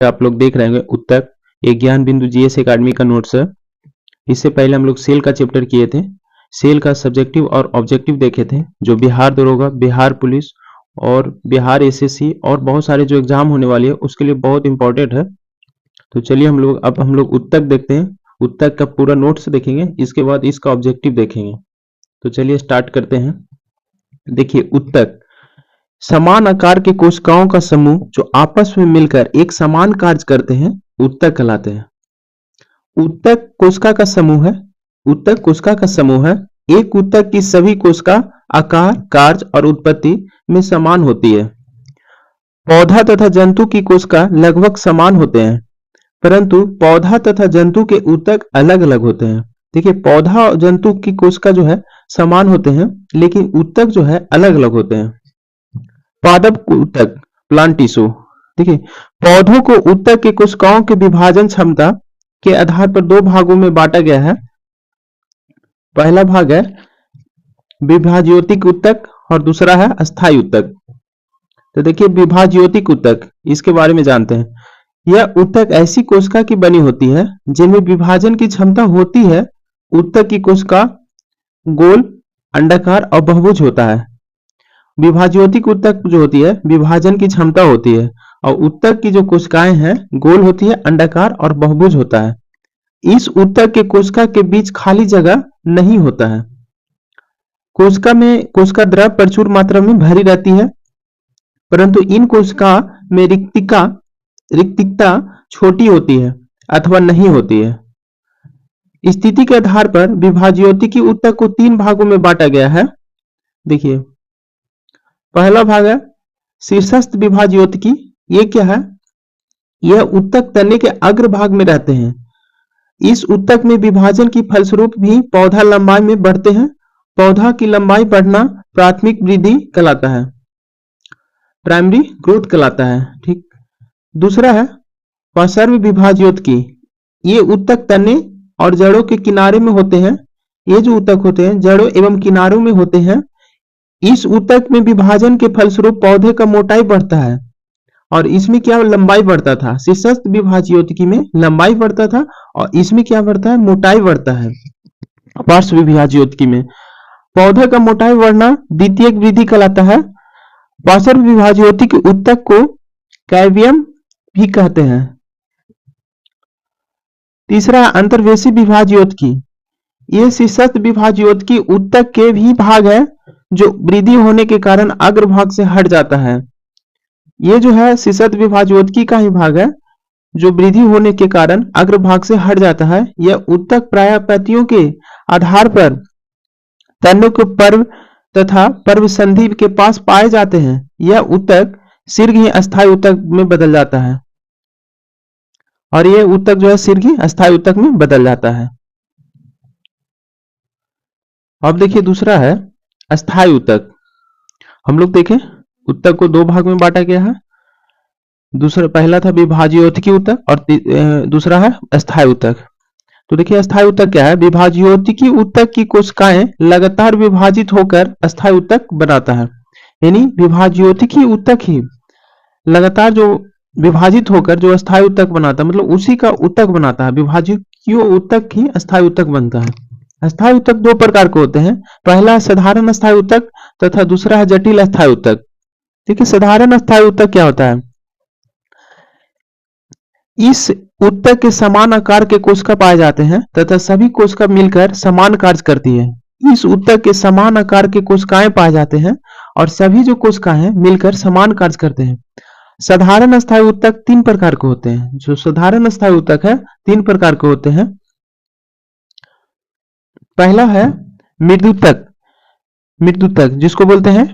आप लोग देख रहे होंगे उत्तक, एक ज्ञान बिंदु जीएस एकेडमी का नोट्स है। इससे पहले हम लोग सेल का चैप्टर किए थे। सेल का सब्जेक्टिव और ऑब्जेक्टिव देखे थे, जो बिहार दरोगा, बिहार पुलिस और बिहार एसएससी और बहुत सारे जो एग्जाम होने वाली है उसके लिए बहुत इंपॉर्टेंट है। तो चलिए हम लोग उत्तक देखते हैं। उत्तक का पूरा नोट्स देखेंगे, इसके बाद इसका ऑब्जेक्टिव देखेंगे। तो चलिए स्टार्ट करते हैं। देखिए, उत्तक समान आकार के कोशिकाओं का समूह जो आपस में मिलकर एक समान कार्य करते हैं, उत्तक कहलाते हैं। उत्तक कोशिका का समूह है। उत्तक कोशिका का समूह है। एक उत्तक की सभी कोशिका आकार, कार्य और उत्पत्ति में समान होती है। पौधा तथा जंतु की कोशिका लगभग समान होते हैं, परंतु पौधा तथा जंतु के उत्तक अलग अलग होते हैं। देखिए, पौधा और जंतु की कोशिका जो है समान होते हैं, लेकिन उत्तक जो है अलग अलग होते हैं। पादप उत्तक, प्लांट टिश्यू। देखिए, पौधों को उत्तक के कोशिकाओं के विभाजन क्षमता के आधार पर दो भागों में बांटा गया है। पहला भाग है विभाज्योतिक उत्तक और दूसरा है अस्थायी उत्तक। तो देखिए, विभाज्योतिक उत्तक, इसके बारे में जानते हैं। यह उत्तक ऐसी कोशिका की बनी होती है जिनमें विभाजन की क्षमता होती है। उत्तक की कोशिका गोल, अंडाकार और बहुभुज होता है। विभाज्योतिक उत्तक जो होती है विभाजन की क्षमता होती है, और उत्तक की जो कोशिकाएं हैं गोल होती है, अंडाकार और बहुभुज होता है। इस उत्तक के कोशिका के बीच खाली जगह नहीं होता है। कोशिका द्रव प्रचुर मात्रा में भरी रहती है, परंतु इन कोशिका में रिक्तिकता छोटी होती है अथवा नहीं होती है। स्थिति के आधार पर विभाज्योतिकी उत्तक को तीन भागों में बांटा गया है। देखिए, पहला भाग है शीर्षस्थ विभाज्योतिकी। ये क्या है? यह उत्तक तने के अग्र भाग में रहते हैं। इस उत्तक में विभाजन की फलस्वरूप भी पौधा लंबाई में बढ़ते हैं। पौधा की लंबाई बढ़ना प्राथमिक वृद्धि कहलाता है, प्राइमरी ग्रोथ कहलाता है। ठीक। दूसरा है पार्श्व विभाज्योतिकी। ये उत्तक तने और जड़ों के किनारे में होते हैं। ये जो उत्तक होते हैं जड़ों एवं किनारों में होते हैं। इस उत्तक में विभाजन के फलस्वरूप पौधे का मोटाई बढ़ता है, और इसमें क्या लंबाई बढ़ता था? शीर्षस्थ विभाज्योतिकी में लंबाई बढ़ता था, और इसमें क्या बढ़ता है? मोटाई बढ़ता है। पार्श्व विभाज्योतिकी में पौधे का मोटाई बढ़ना द्वितीयक वृद्धि कहलाता है। पार्श्व विभाज्योतिकी उत्तक को कैवियम भी कहते हैं। तीसरा अंतर्वेशी विभाज्योतिकी। ये शीर्षस्थ विभाज्योतिकी उत्तक के भी भाग है जो वृद्धि होने के कारण अग्रभाग से हट जाता है। ये जो है शीर्षस्थ विभाज्योतिकी का ही भाग है जो वृद्धि होने के कारण अग्रभाग से हट जाता है। यह उत्तक प्रायः पत्तियों के आधार पर तनों के पर्व तथा पर्व संधि के पास पाए जाते हैं। यह उत्तक शीघ्र ही अस्थायी उत्तक में बदल जाता है, और यह उत्तक जो है शीघ्र ही अस्थायी उत्तक में बदल जाता है। अब देखिए, दूसरा है अस्थायी उत्तक। हम लोग देखें, उत्तक को दो भाग में बांटा गया है। दूसरा, पहला था विभाज्योतिकी उत्तक और दूसरा है अस्थायी उत्तक। तो देखिए, अस्थायी उत्तक क्या है? विभाज्योतिकी उत्तक की कोशिकाएं लगातार विभाजित होकर अस्थायी उत्तक बनाता है। यानी विभाज्योतिकी उत्तक ही लगातार जो विभाजित होकर जो अस्थायी उत्तक बनाता है, मतलब उसी का उत्तक बनाता है। विभाज्योतिकी उत्तक ही अस्थायी उत्तक बनता है। अस्थायी उत्तक दो प्रकार के होते हैं। पहला साधारण अस्थायी उत्तक तथा दूसरा है जटिल अस्थायी उत्तक। देखिए, साधारण अस्थायी उत्तक क्या होता है? इस उत्तक के समान आकार के कोशिका पाए जाते हैं तथा सभी कोशिका मिलकर समान कार्य करती है। इस उत्तक के समान आकार के कोशिकाएं पाए जाते हैं और सभी जो कोशिकाएं हैं मिलकर समान कार्य करते हैं। साधारण अस्थायी उत्तक तीन प्रकार के होते हैं। जो साधारण अस्थायी उत्तक है तीन प्रकार के होते हैं। पहला है मृदुतक, जिसको बोलते हैं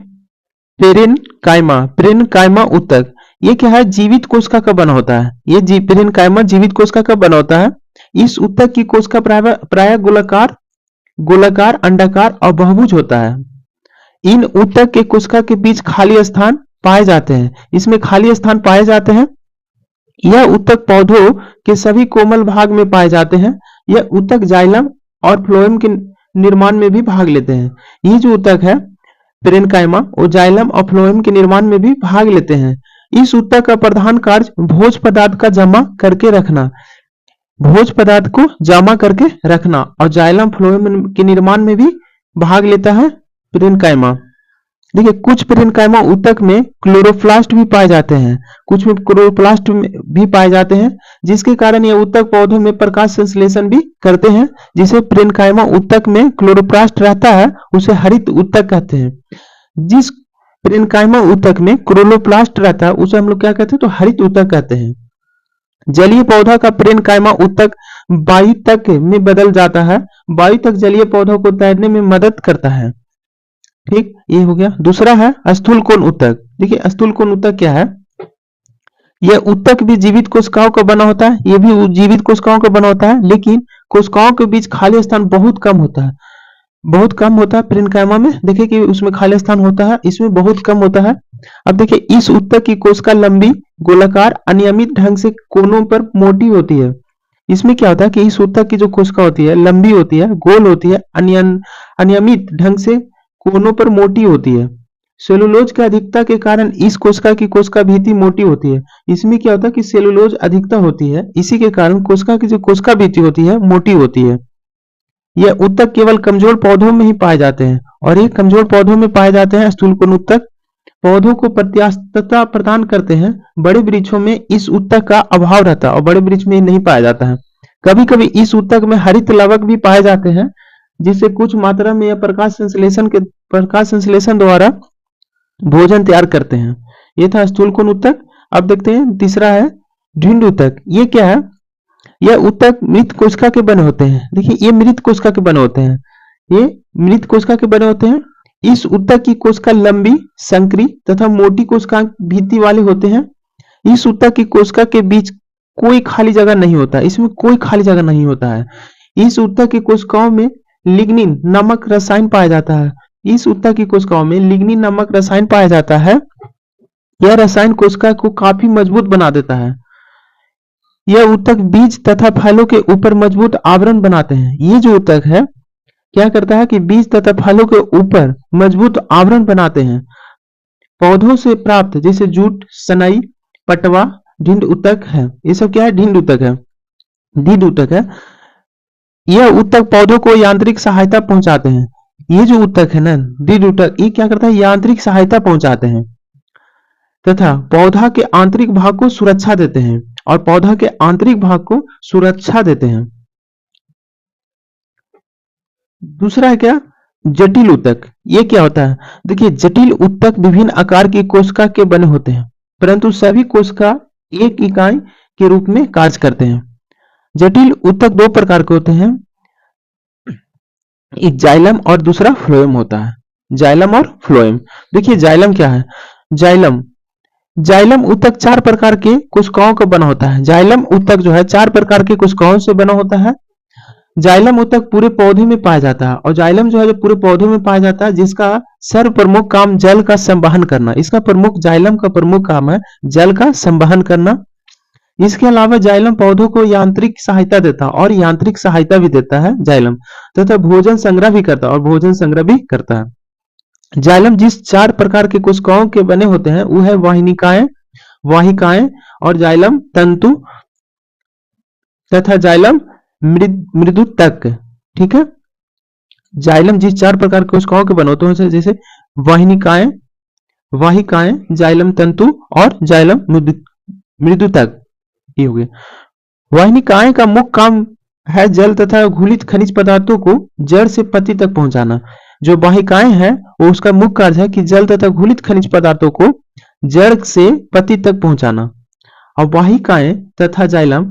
पेरेनकाइमा उत्तक। ये क्या है? जीवित कोशिका का बना होता है। ये पेरेनकाइमा जीवित कोशिका का बना होता है। इस उत्तक की कोशिका प्रायः गोलाकार, अंडाकार और बहुभुज होता है। इन उत्तक के कोशिका के बीच खाली स्थान पाए जाते हैं। इसमें खाली स्थान पाए जाते हैं। यह उत्तक पौधों के सभी कोमल भाग में पाए जाते हैं। यह उत्तक जाइलम और फ्लोएम के निर्माण में भी भाग लेते हैं। ये जो उत्तक है पेरेनकाइमा, वो जाइलम और फ्लोएम के निर्माण में भी भाग लेते हैं। इस ऊतक का प्रधान कार्य भोज पदार्थ का जमा करके रखना, भोज पदार्थ को जमा करके रखना। और जाइलम फ्लोएम के निर्माण में भी भाग लेता है पेरेन्काइमा। देखिए कुछ पेरेन्काइमा ऊतक में क्लोरोप्लास्ट भी पाए जाते हैं, कुछ में क्लोरोप्लास्ट भी पाए जाते हैं, जिसके कारण ये ऊतक पौधों में प्रकाश संश्लेषण भी करते हैं। जिसे पेरेन्काइमा ऊतक में क्लोरोप्लास्ट रहता है उसे हरित ऊतक कहते हैं। जिस पेरेन्काइमा ऊतक में क्लोरोप्लास्ट रहता है उसे हम लोग क्या कहते हैं, तो हरित ऊतक कहते हैं। जलीय पौधा का पेरेन्काइमा ऊतक वायु तक में बदल जाता है, वायु तक जलीय पौधों को तैरने में मदद करता है। ठीक, ये हो गया। दूसरा है स्थूल कोण ऊतक। देखिए स्थूल कोण ऊतक क्या है, यह ऊतक भी जीवित कोशिकाओं का बना होता है, ये भी जीवित कोशिकाओं का बना होता है, लेकिन कोशिकाओं के बीच खाली स्थान बहुत कम होता है, बहुत कम होता है पेरेन्काइमा में। देखिए कि उसमें खाली स्थान होता है, इसमें बहुत कम होता है। अब देखिए इस ऊतक की कोशिका लंबी, गोलाकार, अनियमित ढंग से कोनों पर मोटी होती है। इसमें क्या होता है कि इस ऊतक की जो कोशिका होती है लंबी होती है, गोल होती है, अनियमित ढंग से कोनों पर मोटी होती है। सेलुलोज की अधिकता के कारण इस कोशिका की कोशिका भित्ति मोटी होती है। इसमें क्या होता है कि सेलुलोज अधिकता होती है, इसी के कारण कोशिका की जो कोशिका भित्ति होती है मोटी होती है। यह ऊतक केवल कमजोर पौधों में ही पाए जाते हैं, और ये कमजोर पौधों में पाए जाते हैं। स्थूल कोण ऊतक पौधों को प्रत्यास्थता प्रदान करते हैं, बड़े वृक्षों में इस ऊतक का अभाव रहता है और बड़े वृक्ष में नहीं पाया जाता है। कभी कभी इस ऊतक में हरित लवक भी पाए जाते हैं, जिससे कुछ मात्रा में यह प्रकाश संश्लेषण द्वारा भोजन तैयार करते हैं। ये था स्थूल कोण ऊतक। अब देखते हैं तीसरा है ढिंड ऊतक। ये क्या है, यह ऊतक मृत कोशिका के बने होते हैं। देखिए ये मृत कोशिका के बने होते हैं, ये मृत कोशिका के बने होते हैं। इस ऊतक की कोशिका लंबी, संकरी तथा मोटी कोशिका भित्ति वाले होते हैं। इस ऊतक की कोशिका के बीच कोई खाली जगह नहीं होता, इसमें कोई खाली जगह नहीं होता है। इस ऊतक की कोशिकाओं में लिग्निन नामक रसायन पाया जाता है। इस ऊतक की कोशिकाओं में लिग्निन नामक रसायन पाया जाता है। यह रसायन कोशिका को काफी मजबूत बना देता है। यह ऊतक बीज तथा फलों के ऊपर मजबूत आवरण बनाते हैं। ये जो ऊतक है क्या करता है कि बीज तथा फलों के ऊपर मजबूत आवरण बनाते हैं। पौधों से प्राप्त जैसे जूट, सनई, पटवा, ढिंड ऊतक है। ये सब क्या है, ढिंड ऊतक है, ढिंड ऊतक है। यह ऊतक पौधों को यांत्रिक सहायता पहुंचाते हैं। ये जो ऊतक है ना ढिंड ऊतक, ये क्या करता है, यांत्रिक सहायता पहुंचाते हैं तथा पौधा के आंतरिक भाग को सुरक्षा देते हैं, और पौधा के आंतरिक भाग को सुरक्षा देते हैं। दूसरा है क्या, जटिल ऊतक। ये क्या होता है, देखिए जटिल ऊतक विभिन्न आकार की कोशिका के बने होते हैं, परंतु सभी कोशिका एक इकाई के रूप में कार्य करते हैं। जटिल ऊतक दो प्रकार के होते हैं, एक जाइलम और दूसरा फ्लोएम होता है। जाइलम और फ्लोएम। देखिए जाइलम क्या है, जाइलम ऊतक चार प्रकार के कोशिकाओं का बना होता है। जाइलम ऊतक जो है चार प्रकार के कोशिकाओं से बना होता है। जाइलम ऊतक पूरे पौधे में पाया जाता है, और जाइलम जो है जो पूरे पौधे में पाया जाता है, जिसका सर्व प्रमुख काम जल का संवहन करना। इसका प्रमुख, जाइलम का प्रमुख काम है जल का संवहन करना। इसके अलावा जाइलम पौधों को यांत्रिक सहायता देता है, और यांत्रिक सहायता भी देता है जाइलम, तथा भोजन संग्रह भी करता है, और भोजन संग्रह भी करता है। जाइलम जिस चार प्रकार के कोशिकाओं के बने होते हैं वो है वाहिकाएं और जाइलम तंतु तथा जाइलम मृदुतक। ठीक है, जाइलम जिस चार प्रकार के कोशिकाओं के बने होते हैं जैसे वाहिकाएं, जाइलम तंतु और जाइलम मृदुतक। ये हो गया। वाहिकाएं का मुख्य काम है जल तथा घुलित खनिज पदार्थों को जड़ से पत्ती तक पहुंचाना। जो वाहिकाएं हैं वो उसका मुख्य कार्य है कि जल तथा घुलित खनिज पदार्थों को जड़ से पत्ती तक पहुंचाना। और वाहिकाएं तथा जाइलम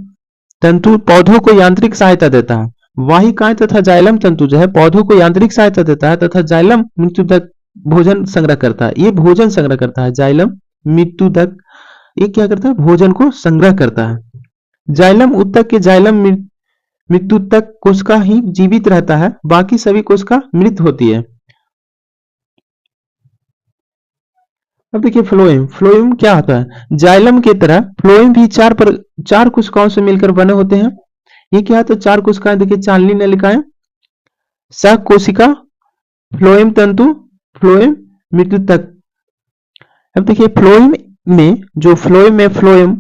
तंतु पौधों को यांत्रिक सहायता देता है। वाहिकाएं तथा जाइलम तंतु जो है पौधों को यांत्रिक सहायता देता है, तथा जाइलम मृत्युदक भोजन संग्रह करता है। ये भोजन संग्रह करता है। जाइलम मृत्युदक ये क्या करता है, भोजन को संग्रह करता है। जाइलम ऊतक के जाइलम मृत्युदक कोशिका ही जीवित रहता है, बाकी सभी कोशिका मृत होती है। अब देखिए फ्लोएम क्या होता है, जाइलम की तरह फ्लोएम भी चार कोशिकाओं से मिलकर बने होते हैं। ये क्या है, तो चार कोशिकाएं देखिए चांदनी नलिकाएं, सह कोशिका, फ्लोएम तंतु, फ्लोएम मृत्युतक। अब देखिए फ्लोएम में जो फ्लोएम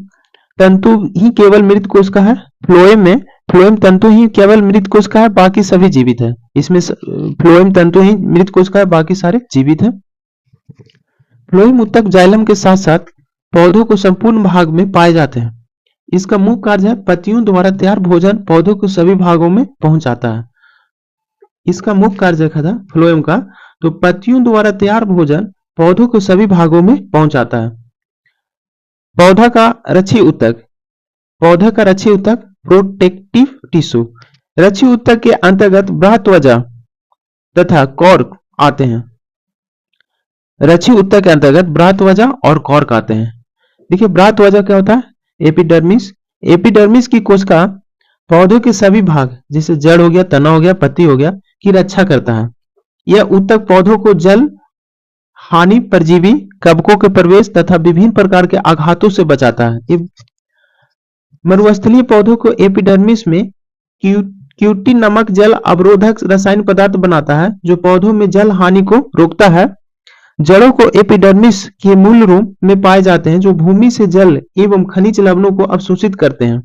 तंतु ही केवल मृत कोश का है। फ्लोएम तंतु ही केवल मृत कोश का है, बाकी सभी जीवित है। इसमें फ्लोएम तंतु ही मृत कोश का है, बाकी सारे जीवित है। फ्लोएम ऊतक जाइलम के साथ साथ पौधों को संपूर्ण भाग में पाए जाते हैं। इसका मुख्य कार्य है पत्तियों द्वारा तैयार भोजन पौधों के सभी भागों में पहुंचाता है। इसका मुख्य कार्य था फ्लोएम का, तो पत्तियों द्वारा तैयार भोजन पौधों के सभी भागों में पहुंचाता है। पौधा का रक्षी ऊतक प्रोटेक्टिव टिश्यू। रक्षी ऊतक के अंतर्गत बृहत्वजा तथा कॉर्क आते हैं। रक्षी ऊतक के अंतर्गत बृहत्वजा और कॉर्क आते हैं। देखिए बृहत्वजा क्या होता है? एपिडर्मिस की कोशिका पौधों के सभी भाग जैसे जड़ हो गया, तना हो गया, पत्ती हो गया की रक्षा करता है। यह ऊतक पौधों को जल हानि, परजीवी, कवकों के प्रवेश तथा विभिन्न प्रकार के आघातों से बचाता है। मरुस्थलीय पौधों को एपिडर्मिस में क्यूटिन नामक जल अवरोधक रसायन पदार्थ बनाता है जो पौधों में जल हानि को रोकता है। जड़ों को एपिडर्मिस के मूल रूप में पाए जाते हैं जो भूमि से जल एवं खनिज लवणों को अवशोषित करते हैं।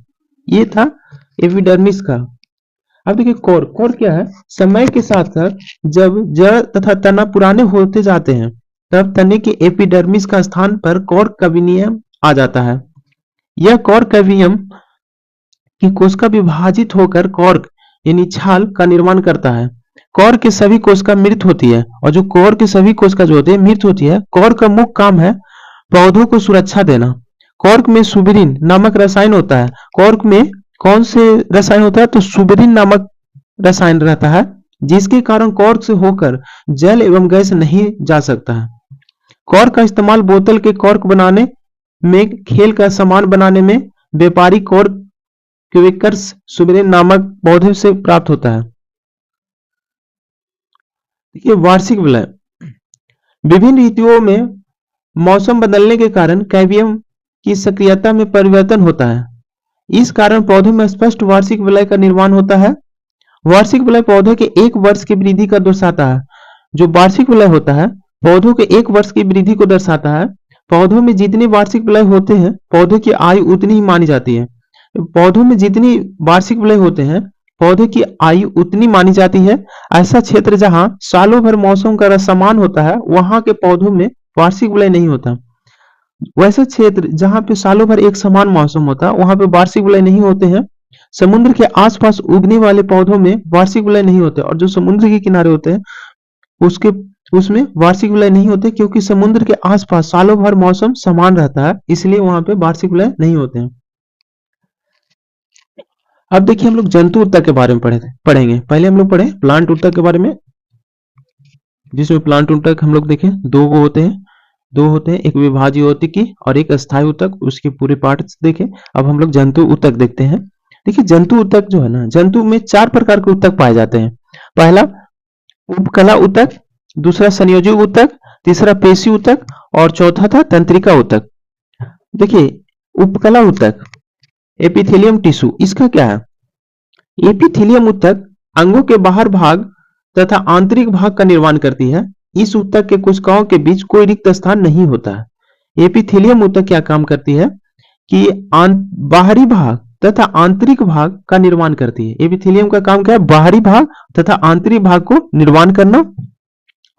ये था एपिडर्मिस का। अब देखिए कोर क्या है? समय के साथ साथ जब जड़ तथा तना पुराने होते जाते हैं तब तने के एपिडर्मिस का स्थान पर कोर कैवियम आ जाता है। यह कोर कैवियम की कोशिका विभाजित होकर कॉर्क यानी छाल का निर्माण करता है। कोर के सभी कोशिका मृत होती है और जो कोर के सभी कोशिका जो होते हैं मृत होती है। कोर का मुख्य काम है पौधों को सुरक्षा देना। कॉर्क में सुबेरिन नामक रसायन होता है। कॉर्क में कौन से रसायन होता है? तो सुबेरिन नामक रसायन रहता है जिसके कारण कॉर्क से होकर जल एवं गैस नहीं जा सकता है। कॉर्क का इस्तेमाल बोतल के कॉर्क बनाने में, खेल का सामान बनाने में व्यापारिक कॉर्क क्वेकर्स सुबेरिन नामक पौधे से प्राप्त होता है। देखिए वार्षिक विलय। विभिन्न ऋतुओं में मौसम बदलने के कारण कैवियम की सक्रियता में परिवर्तन होता है। इस कारण पौधों में स्पष्ट वार्षिक विलय का निर्माण होता है। वार्षिक विलय पौधे के 1 वर्ष की वृद्धि का दर्शाता है। जो वार्षिक विलय होता है पौधों के 1 वर्ष की वृद्धि को दर्शाता है। पौधों में जितने वार्षिक विलय होते हैं पौधे की आयु उतनी ही मानी जाती है। पौधों में जितनी वार्षिक विलय होते हैं पौधे की आयु उतनी मानी जाती है। ऐसा क्षेत्र जहां सालों भर मौसम का समान होता है वहां के पौधों में वार्षिक विलय नहीं होता। वैसे क्षेत्र जहां पे सालों भर एक समान मौसम होता है वहां पे वार्षिक विलय नहीं होते हैं। समुद्र के आसपास उगने वाले पौधों में वार्षिक विलय नहीं होते और जो समुद्र के किनारे होते हैं उसमें वार्षिक विलय नहीं होते क्योंकि समुद्र के आसपास सालों भर मौसम समान रहता है, इसलिए वहां पे वार्षिक विलय नहीं होते हैं। अब देखिए हम लोग जंतु ऊतक के बारे में पढ़ेंगे। पहले हम लोग पढ़े प्लांट ऊतक के बारे में, जिसमें प्लांट ऊतक हम लोग देखें दो होते हैं, एक विभाज्य ऊतकी और एक अस्थायी ऊतक। उसके पूरे पार्ट देखें। अब हम लोग जंतु ऊतक देखते हैं। देखिए जंतु ऊतक जो है ना, जंतु में 4 प्रकार के ऊतक पाए जाते हैं। पहला उपकला ऊतक, दूसरा संयोजी ऊतक, तीसरा पेशी ऊतक और चौथा था तंत्रिका ऊतक। देखिए उपकला ऊतक एपिथेलियम टिश्यू, इसका क्या है? एपिथेलियम ऊतक अंगों के बाहर भाग तथा आंतरिक भाग का निर्माण करती है। इस ऊतक के कोशिकाओं के बीच कोई रिक्त स्थान नहीं होता है। एपिथेलियम ऊतक क्या काम करती है कि बाहरी भाग तथा आंतरिक भाग का निर्माण करती है। एपिथेलियम का काम क्या है? बाहरी भाग तथा आंतरिक भाग को निर्माण करना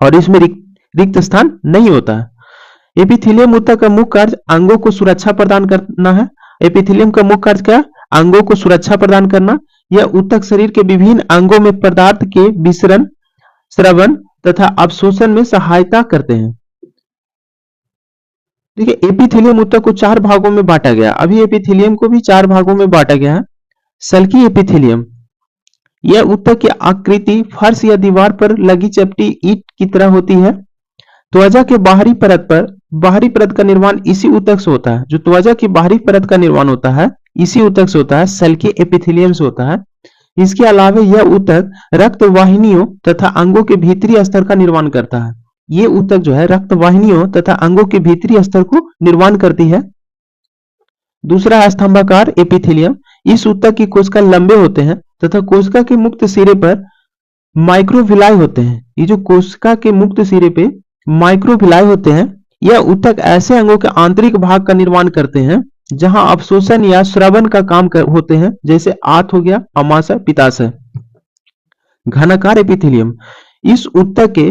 और इसमें रिक्त स्थान नहीं होता है। एपिथेलियम ऊतक का मुख्य कार्य अंगों को सुरक्षा प्रदान करना है। एपिथेलियम का मुख्य कार्य क्या? अंगों को सुरक्षा प्रदान करना। यह ऊतक शरीर के विभिन्न अंगों में पदार्थ के विसरण, स्रवण तथा अवशोषण में सहायता करते हैं। देखिए एपिथेलियम ऊतक को 4 भागों में बांटा गया। अभी एपिथेलियम को भी 4 भागों में बांटा गया है। सल्की एपिथेलियम, यह ऊतक की आकृति फर्श या दीवार पर लगी चपटी ईंट की तरह होती है। त्वचा के बाहरी परत का निर्माण इसी ऊतक से होता है। जो त्वचा की बाहरी परत का निर्माण होता है इसी ऊतक से होता है, सल्की एपिथेलियम से होता है। इसके अलावा यह ऊतक रक्त वाहिनियों तथा अंगों के भीतरी स्तर का निर्माण करता है। ये ऊतक जो है रक्त वाहिनियों तथा अंगों के भीतरी स्तर को निर्माण करती है। दूसरा है स्तंभाकार एपिथेलियम। इस ऊतक की कोशिका लंबे होते हैं तथा कोशिका के मुक्त सिरे पर माइक्रोविलाई होते हैं। ये जो कोशिका के मुक्त सिरे पे माइक्रोविलाई होते हैं यह ऊतक ऐसे अंगों के आंतरिक भाग का निर्माण करते हैं जहां अवशोषण या श्रवण का काम होते हैं, जैसे आंत हो गया, अमाशय, पित्ताशय। घनाकार एपिथेलियम, इस ऊतक के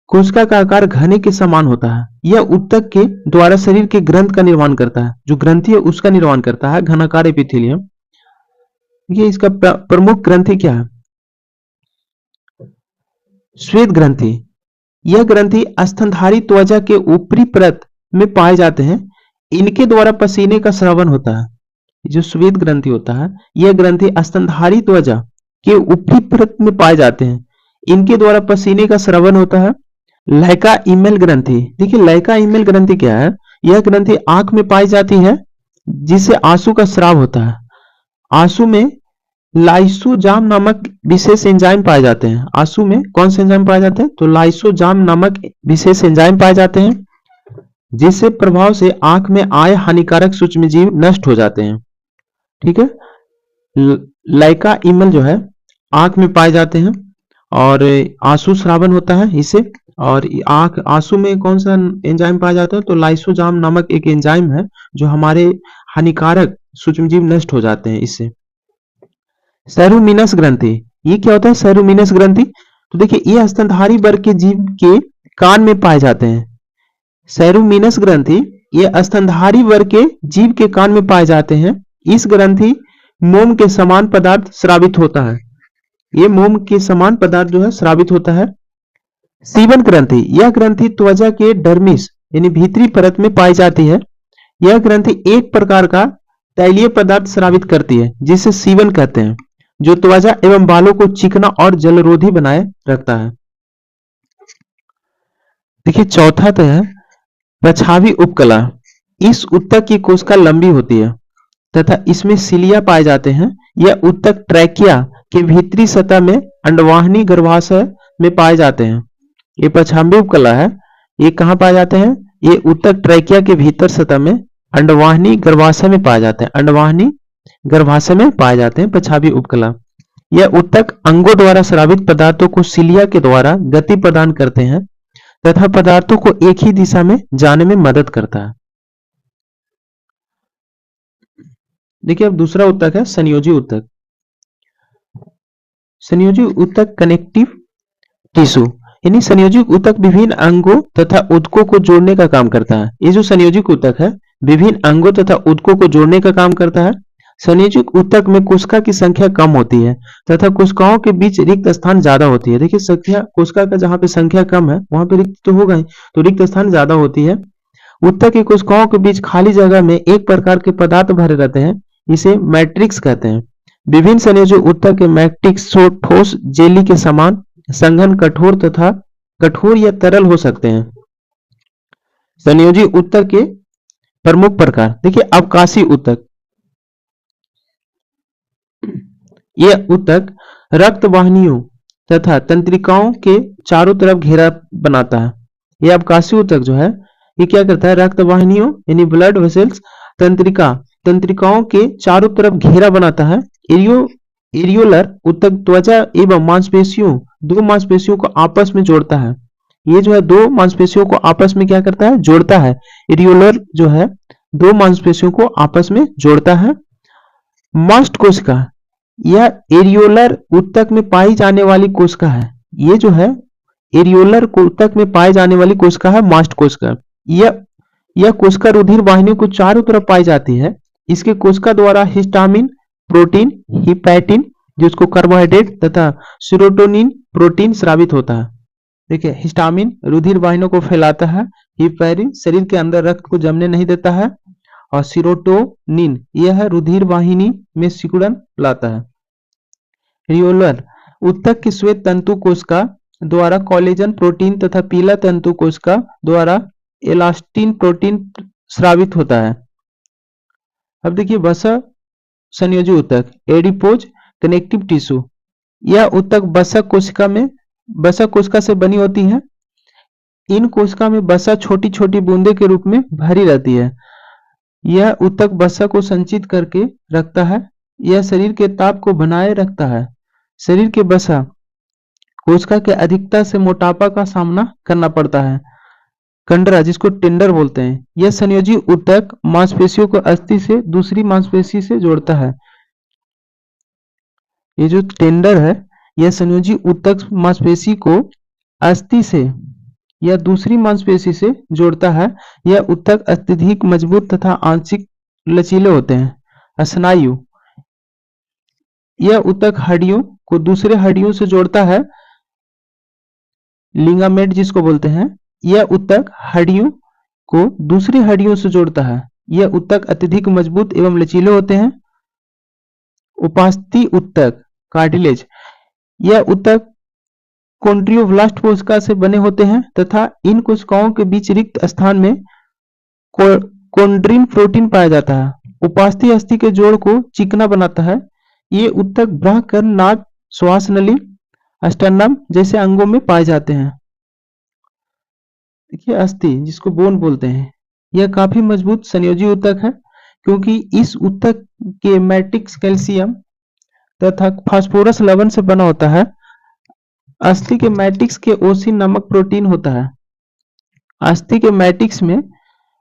कोशिका का आकार घने के समान होता है। यह ऊतक के द्वारा शरीर के ग्रंथ का निर्माण करता है, जो ग्रंथि है उसका निर्माण करता है घनाकार एपिथेलियम। ये इसका प्रमुख ग्रंथि क्या है? श्वेत ग्रंथि। यह ग्रंथि स्तनधारी त्वचा के ऊपरी परत में पाए जाते हैं। इनके द्वारा पसीने का स्रावन होता है। जो श्वेत ग्रंथि होता है, यह ग्रंथि स्तनधारी त्वचा के ऊपरी परत में पाए जाते हैं। इनके द्वारा पसीने का स्रावन होता है। लैका ईमेल ग्रंथि, देखिए लैका ईमेल ग्रंथि क्या है? यह ग्रंथि आंख में पाई जाती है, जिससे आंसू का स्राव होता है। आंसू में लाइसोजाम नामक विशेष एंजाइम पाए जाते हैं। आंसू में कौन से एंजाइम पाए जाते हैं? तो लाइसोजाम नामक विशेष एंजाइम पाए जाते हैं, जिससे प्रभाव से आंख में आए हानिकारक सूक्ष्मजीव नष्ट हो जाते हैं। ठीक है, लैका ईमेल जो है आंख में पाए जाते हैं और आंसू स्रावन होता है इससे। और आंख आंसू में कौन सा एंजाइम पाया जाता है? तो लाइसोजाम नामक एक एंजाइम है जो हमारे हानिकारक सूक्ष्मजीव नष्ट हो जाते हैं इससे। सेरुमिनस ग्रंथि, ये क्या होता है? सेरुमिनस ग्रंथि, तो देखिए ये स्तनधारी वर्ग के जीव के कान में पाए जाते हैं। सेरुमिनस ग्रंथि ये स्तनधारी वर्ग के जीव के कान में पाए जाते हैं। इस ग्रंथि मोम के समान पदार्थ स्रावित होता है। ये मोम के समान पदार्थ जो है स्रावित होता है। सीवन ग्रंथि, यह ग्रंथि त्वचा के डर्मिस यानी भीतरी परत में पाई जाती है। यह ग्रंथि एक प्रकार का तैलीय पदार्थ स्रावित करती है, जिसे सीवन कहते हैं, जो त्वचा एवं बालों को चिकना और जलरोधी बनाए रखता है। देखिए चौथा तो है पछावी उपकला। इस ऊतक की कोशिका लंबी होती है तथा इसमें सिलिया पाए जाते हैं। यह ऊतक ट्रैकिया के भीतरी सतह में अंडवाहिनी गर्भाशय में पाए जाते हैं। ये पछावी उपकला है, ये कहाँ पाए जाते हैं? ये ऊतक ट्रैकिया के भीतर सतह में अंडवाहिनी गर्भाशय में पाए जाते हैं। अंडवाहिनी गर्भाशय में पाए जाते हैं पछावी उपकला। यह ऊतक अंगों द्वारा स्रावित पदार्थों को सिलिया के द्वारा गति प्रदान करते हैं तथा पदार्थों को एक ही दिशा में जाने में मदद करता है। देखिए अब दूसरा ऊतक है संयोजी ऊतक। संयोजी ऊतक कनेक्टिव टिश्यू, यानी संयोजी ऊतक विभिन्न अंगों तथा ऊतकों को जोड़ने का काम करता है। ये जो संयोजी ऊतक है विभिन्न अंगों तथा ऊतकों को जोड़ने का काम करता है। संयोजी ऊतक में कोशिका की संख्या कम होती है तथा कोशिकाओं के बीच रिक्त स्थान ज्यादा होती है। देखिए संख्या कोशिका का जहां पे संख्या कम है वहां पे रिक्त तो होगा ही, तो रिक्त स्थान ज्यादा होती है। ऊतक की कोशिकाओं के बीच खाली जगह में एक प्रकार के पदार्थ भरे रहते हैं, इसे मैट्रिक्स कहते हैं। विभिन्न संयोजी ऊतक के मैट्रिक्स ठोस जेली के समान संघन कठोर तथा कठोर या तरल हो सकते हैं। संयोजी ऊतक के प्रमुख प्रकार, देखिए अवकाशी ऊतक। यह ऊतक रक्त वाहिनियों तथा तंत्रिकाओं के चारों तरफ घेरा बनाता है। यह अवकाशी ऊतक जो है ये क्या करता है? रक्त वाहिनियों यानी ब्लड वेसल्स, तंत्रिकाओं के चारों तरफ घेरा बनाता है। एरियोलर ऊतक त्वचा एवं मांसपेशियों, दो मांसपेशियों को आपस में जोड़ता है। ये जो है दो मांसपेशियों को आपस में क्या करता है? जोड़ता है। एरियोलर जो है दो मांसपेशियों को आपस में जोड़ता है। मस्ट कोशिका, यह एरियोलर ऊतक में पाई जाने वाली कोशिका है। ये जो है एरियोलर ऊतक में पाई जाने वाली कोशिका है मास्ट कोशिका। यह कोशिका रुधिर वाहिनियों को चारों तरफ पाई जाती है। इसके कोशिका द्वारा हिस्टामिन प्रोटीन, हिपैटिन जिसको कार्बोहाइड्रेट तथा सीरोटोनिन प्रोटीन स्रावित होता है। देखिए हिस्टामिन रुधिर वाहिनियों को फैलाता है, हिपैरिन शरीर के अंदर रक्त को जमने नहीं देता है और सीरोटोनिन यह रुधिर वाहिनी में सिकुड़न लाता है। एरियोलर ऊतक की श्वेत तंतु कोशिका द्वारा कोलेजन प्रोटीन तथा पीला तंतु कोशिका द्वारा एलास्टिन प्रोटीन स्रावित होता है। अब देखिए वसा संयोजी ऊतक एडिपोज कनेक्टिव टिश्यू। यह ऊतक वसा कोशिका से बनी होती है। इन कोशिका में वसा छोटी छोटी बूंदे के रूप में भरी रहती है। यह ऊतक वसा को संचित करके रखता है। यह शरीर के ताप को बनाए रखता है। शरीर के वसा कोशिका के अधिकता से मोटापा का सामना करना पड़ता है। कंडरा जिसको टेंडर बोलते हैं, यह संयोजी ऊतक मांसपेशियों को अस्थि से दूसरी मांसपेशी से जोड़ता है। ये जो टेंडर है यह संयोजी ऊतक मांसपेशी को अस्थि से या दूसरी मांसपेशी से जोड़ता है। यह ऊतक अत्यधिक मजबूत तथा आंशिक लचीले होते हैं। स्नायु, यह ऊतक हड्डियों को दूसरे हड्डियों से जोड़ता है। लिगामेंट जिसको बोलते हैं, यह ऊतक हड्डियों को दूसरी हड्डियों से जोड़ता है। यह ऊतक अत्यधिक मजबूत एवं लचीले होते हैं। उपास्थि ऊतक कार्टिलेज, यह ऊतक कॉन्ड्रियोब्लास्ट कोशिका से बने होते हैं तथा इन कोशिकाओं के बीच रिक्त स्थान में कॉन्ड्रिन प्रोटीन पाया जाता है। उपास्थि अस्थि के जोड़ को चिकना बनाता है। ये ऊतक ब्राह्मकर्ण, नाक, श्वास नली, स्टर्नम जैसे अंगों में पाए जाते हैं। देखिए अस्थि जिसको बोन बोलते हैं, यह काफी मजबूत संयोजी ऊतक है क्योंकि इस ऊतक के मैट्रिक्स कैल्शियम तथा फास्फोरस लवण से बना होता है। अस्थि के मैट्रिक्स के ओसिन नामक प्रोटीन होता है। अस्थि के मैट्रिक्स में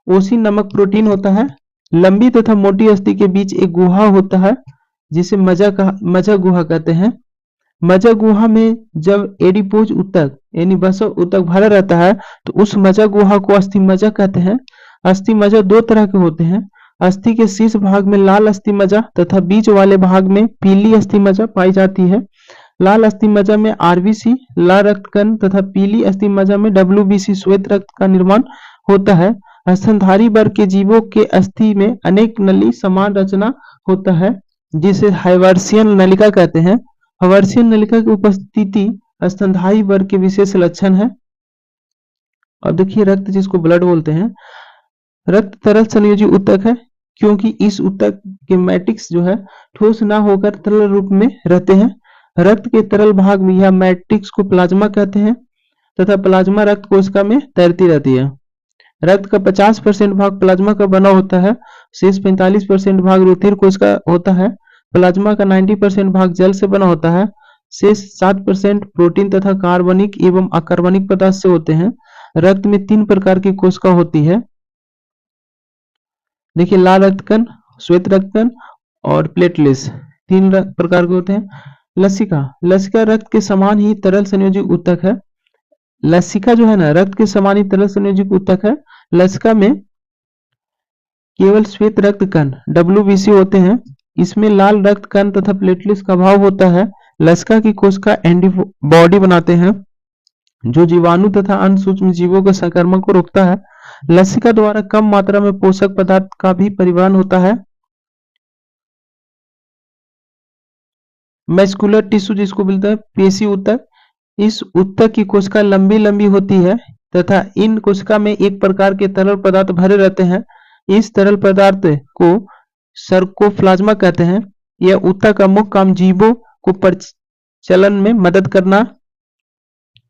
ओसिन नामक प्रोटीन होता है। लंबी तथा मोटी अस्थि के बीच एक गुहा होता है जिसे मज्जा गुहा कहते हैं। मज्जा गुहा में जब एडिपोज ऊतक यानी वसा ऊतक भरा रहता है तो उस मज्जा गुहा को अस्थि मज्जा कहते हैं। अस्थि मज्जा दो तरह के होते हैं। अस्थि के शीर्ष भाग में लाल अस्थि मज्जा तथा बीच वाले भाग में पीली अस्थि मज्जा पाई जाती है। लाल अस्थि मज्जा में आरबीसी, लाल रक्तकण तथा पीली अस्थि मज्जा में डब्ल्यूबीसी श्वेत रक्त का निर्माण होता है। स्तनधारी वर्ग के जीवों के अस्थि में अनेक नली समान रचना होता है जिसे हाइवर्सियन नलिका कहते हैं। हाइवर्सियन नलिका की उपस्थिति स्तनधारी वर्ग के विशेष लक्षण है। अब देखिए रक्त जिसको ब्लड बोलते हैं, रक्त तरल संयोजी ऊतक है क्योंकि इस ऊतक के मैट्रिक्स जो है ठोस ना होकर तरल रूप में रहते हैं। रक्त के तरल भाग में यह मैट्रिक्स को प्लाज्मा कहते हैं तथा प्लाज्मा रक्त कोशिका में तैरती रहती है। रक्त का 50% भाग प्लाज्मा का बना होता है, शेष 45% भाग रुधिर कोशिका होता है। प्लाज्मा का 90% भाग जल से बना होता है, शेष 7% प्रोटीन तथा कार्बनिक एवं अकार्बनिक पदार्थ से होते हैं। रक्त में 3 प्रकार की कोशिका होती है। देखिए लाल रक्तकण, श्वेत रक्तकण और प्लेटलेट्स 3 प्रकार के होते हैं। लसिका, लसिका रक्त के समान ही तरल संयोजी ऊतक है। लसिका जो है ना रक्त के समान ही तरल संयोजी ऊतक है। लसिका में केवल श्वेत रक्त कण डब्ल्यूबीसी होते हैं। इसमें लाल रक्त कण तथा प्लेटलेट्स का अभाव होता है। लसिका की कोशिका एंटीबॉडी बनाते हैं जो जीवाणु तथा अन्य सूक्ष्म जीवों के संक्रमण को रोकता है। लसिका द्वारा कम मात्रा में पोषक पदार्थ का भी परिवहन होता है। मैस्कुलर टिश्यू जिसको बोलते हैं पेशी ऊतक, इस ऊतक की कोशिका लंबी लंबी होती है तथा इन कोशिका में एक प्रकार के तरल पदार्थ भरे रहते हैं। इस तरल पदार्थ को सर्कोप्लाज्मा कहते हैं। यह ऊतक का मुख्य काम जीवों को प्रचलन में मदद करना।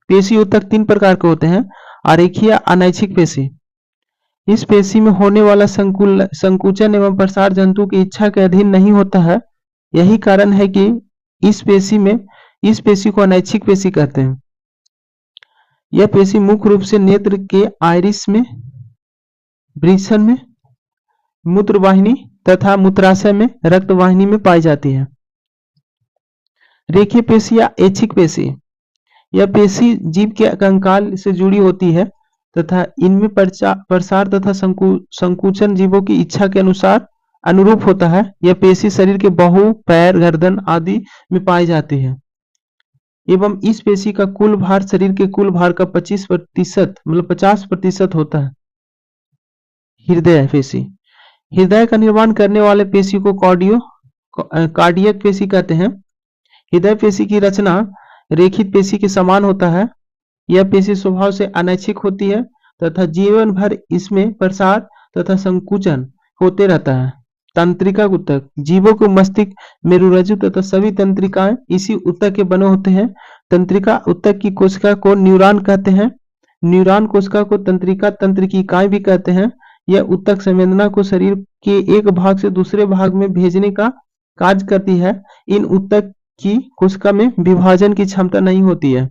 पेशी ऊतक 3 प्रकार के होते हैं। आरेखीय, अनैच्छिक पेशी, इस पेशी में होने वाला संकुचन एवं प्रसार जंतु की इच्छा के अधीन नहीं होता है। यही कारण है कि इस पेशी को अनैच्छिक पेशी कहते हैं। यह पेशी मुख्य रूप से नेत्र के आइरिस में, वृषण में, मूत्रवाहिनी तथा मूत्राशय में, रक्तवाहिनी में पाई जाती है। रेखीय पेशी या ऐच्छिक पेशी, यह पेशी जीव के कंकाल से जुड़ी होती है तथा इनमें प्रसार तथा संकुचन जीवों की इच्छा के अनुरूप होता है। यह पेशी शरीर के बाहु, पैर, गर्दन आदि में पाई जाती है एवं इस पेशी का कुल भार शरीर के कुल भार का 25% मतलब 50% होता है। हृदय पेशी, हृदय का निर्माण करने वाले पेशी को कार्डियक पेशी कहते हैं। हृदय पेशी की रचना रेखित पेशी के समान होता है। यह पेशी स्वभाव से अनैच्छिक होती है तथा जीवन भर इसमें प्रसार तथा संकुचन होते रहता है। तंत्रिका ऊतक, जीवों को मस्तिष्क, मेरुरज्जु तथा सभी तंत्रिकाएं इसी ऊतक के बने होते हैं। तंत्रिका ऊतक की कोशिका को न्यूरॉन कहते हैं। न्यूरॉन कोशिका को तंत्रिकी इकाई भी कहते हैं। यह ऊतक संवेदना को शरीर के एक भाग से दूसरे भाग में भेजने का कार्य करती है। इन ऊतक की कोशिका में विभाजन की क्षमता नहीं होती है।